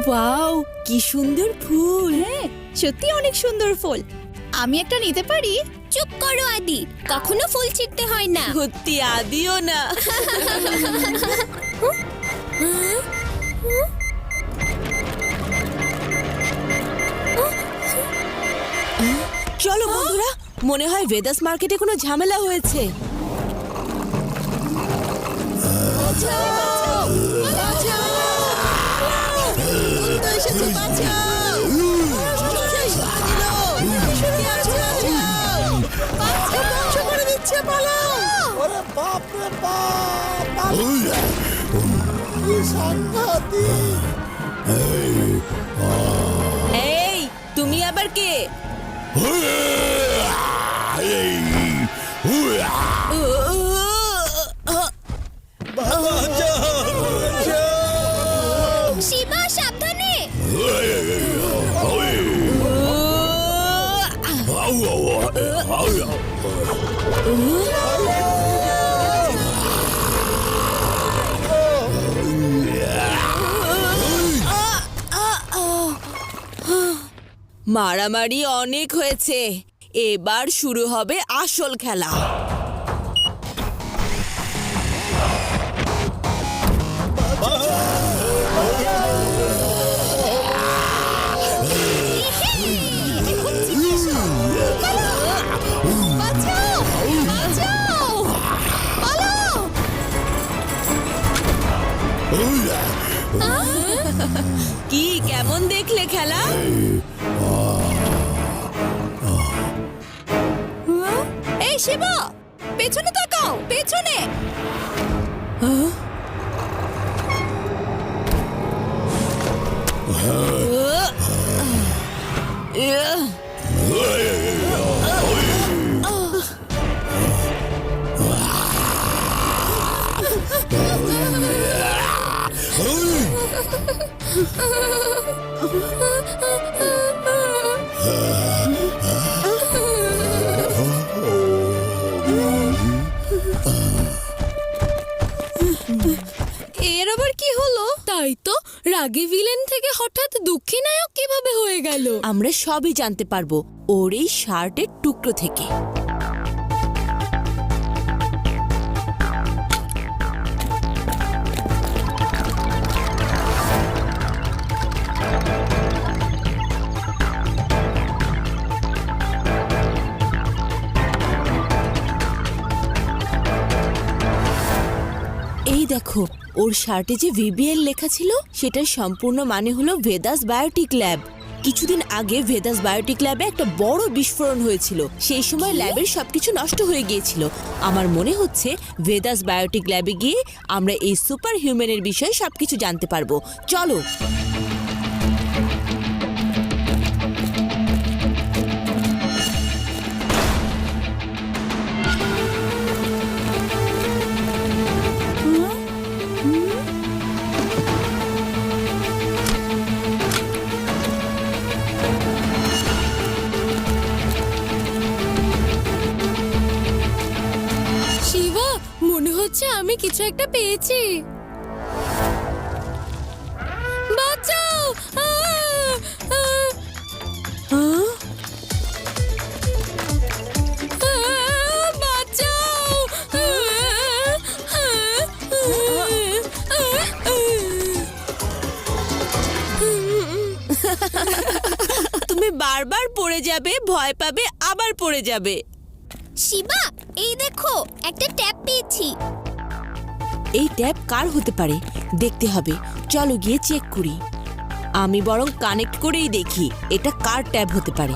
Wow, কি সুন্দর ফুল! হ্যাঁ, সত্যি অনেক সুন্দর ফুল। আমি একটা নিতে পারি? চুপ করো আদি, কখনো ফুল ছিঁড়তে হয় না। সত্যি আদিও না। চলো বন্ধুরা, মনে হয় ভেদাস মার্কেটে কোনো ঝামেলা হয়েছে। এই, তুমি আবার কে? শিবা সাবধানে। মারামারি অনেক হয়েছে, এবার শুরু হবে আসল খেলা। কি কেমন দেখলে খেলা? এই শিবা, পেছনে তাকাও, পেছনে। এর আবার কি হলো? তাই তো, রাগী ভিলেন থেকে হঠাৎ দুঃখী নায়ক কিভাবে হয়ে গেল? আমরা সবই জানতে পারবো ওর এই শার্টের টুকরো থেকে। এই দেখো, ওর শার্টে যে ভিবিএল লেখা ছিল সেটার সম্পূর্ণ মানে হলো ভেদাস বায়োটিক ল্যাব। কিছুদিন আগে ভেদাস বায়োটিক ল্যাবে একটা বড় বিস্ফোরণ হয়েছিল, সেই সময় ল্যাবের সবকিছু নষ্ট হয়ে গিয়েছিল। আমার মনে হচ্ছে ভেদাস বায়োটিক ল্যাবে গিয়ে আমরা এই সুপার হিউম্যানের বিষয়ে সবকিছু জানতে পারবো। চলো। শিবা, মনে হচ্ছে আমি কিছু একটা পেয়েছি। বাঁচাও! বাঁচাও! তুমি বারবার পড়ে যাবে, ভয় পাবে, আবার পড়ে যাবে। শিবা, এই দেখো একটা ট্যাপ পেয়েছি। এই ট্যাপ কার হতে পারে দেখতে হবে, চলো গিয়ে চেক করি। আমি বরং কানেক্ট করেই দেখি এটা কার ট্যাব হতে পারে।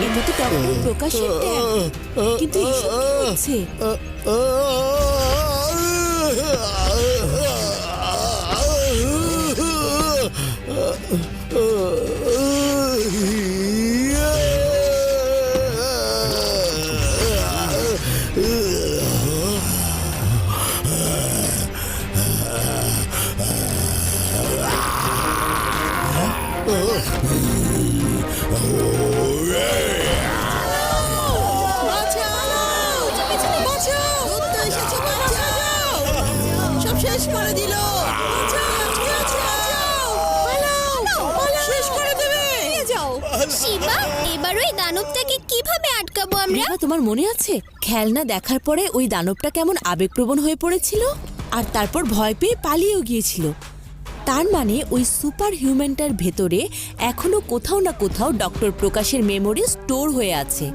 এটা তো ডক্টর প্রকাশের ট্যাব, কিন্তু এসব কি হচ্ছে? আমরা? রেবা, তোমার মনে আছে খেলনা দেখার পরে ওই দানবটা কেমন আবেগপ্রবণ হয়ে পড়েছিল আর তারপর ভয় পেয়ে পালিয়েও গিয়েছিল? তার মানে ওই সুপার হিউম্যানটার ভেতরে এখনো কোথাও না কোথাও ডক্টর প্রকাশের মেমোরি স্টোর হয়ে আছে।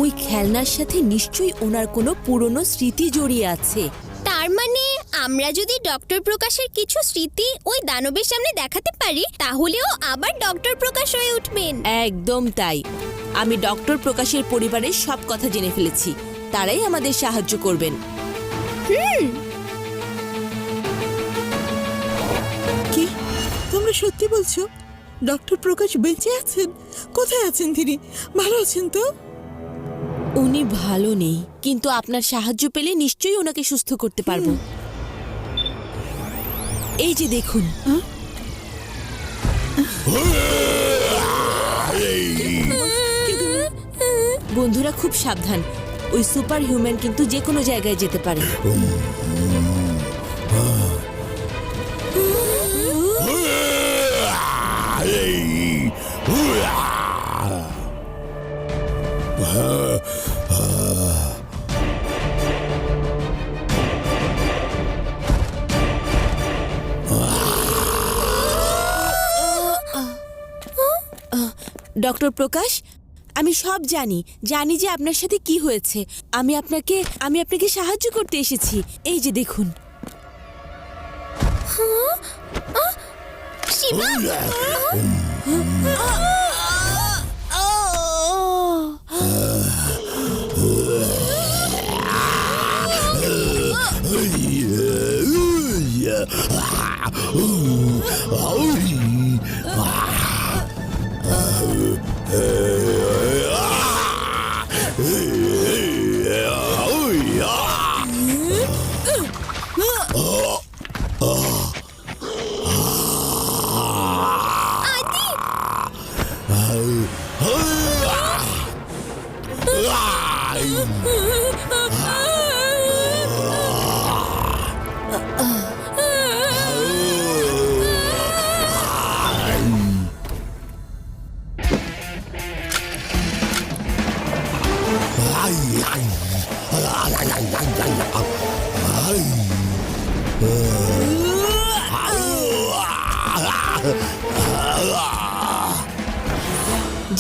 ওই খেলনার সাথে নিশ্চয়ই ওনার কোনো পুরনো স্মৃতি জড়িয়ে আছে। তার মানে আমরা যদি ডক্টর প্রকাশের কিছু স্মৃতি ওই দানবের সামনে দেখাতে পারি তাহলেও আবার ডক্টর প্রকাশ হয়ে উঠবেন। একদম তাই। আমি ডক্টর প্রকাশের পরিবারের সব কথা জেনে ফেলেছি, তারাই আমাদের সাহায্য করবেন। কি তোমরা সত্যি বলছো? ডক্টর প্রকাশ বেঁচে আছেন? কোথায় আছেন তিনি? ভালো আছেন তো? উনি ভালো নেই, কিন্তু আপনার সাহায্য পেলে নিশ্চয়ই ওনাকে সুস্থ করতে পারবো। এই যে দেখুন। বন্ধুরা খুব সাবধান, ওই সুপার হিউম্যান কিন্তু যে কোনো জায়গায় যেতে পারে। ডক্টর প্রকাশ, আমি সব জানি যে আপনার সাথে কি হয়েছে। আমি আপনাকে সাহায্য করতে এসেছি। এই যে দেখুন। শিবা,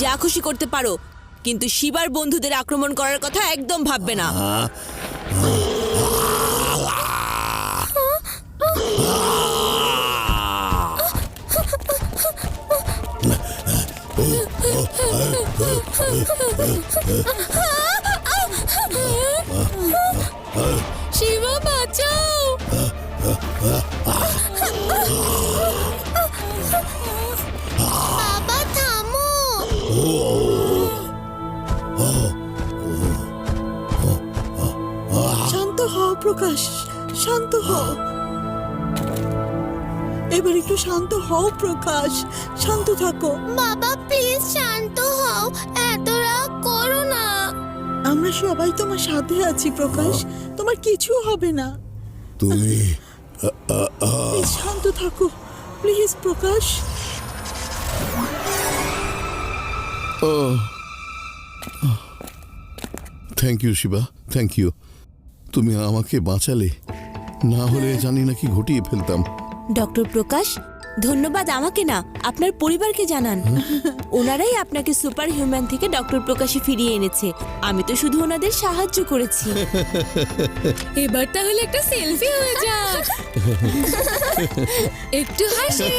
যা খুশি করতে পারো, কিন্তু শিবার বন্ধুদের আক্রমণ করার কথা একদম ভাববে না। শিবা বাঁচাও! বাবা থামো। শান্ত হও প্রকাশ, শান্ত হও। এবার একটু শান্ত হও প্রকাশ, শান্ত থাকো। বাবা প্লিজ শান্ত হও, এত রাগ করো না। আমরা সবাই তোমার সাথে আছি প্রকাশ, তোমার কিছু হবে না। তুমি প্লিজ শান্ত থাকো, please Prakash. Thank you Shiva, thank you. তুমি আমাকে বাঁচালে, না হলে জানি না কি ঘটিয়ে ফেলতাম। ডক্টর প্রকাশ, ধন্যবাদ আমাকে না, আপনার পরিবারকে জানান। ওনারাই আপনাকে সুপার হিউম্যান থেকে ডক্টর প্রকাশে ফিরিয়ে এনেছে। আমি তো শুধু ওনাদের সাহায্য করেছি। এবার তাহলে একটা সেলফি হয়ে যাক। একটু হাসি।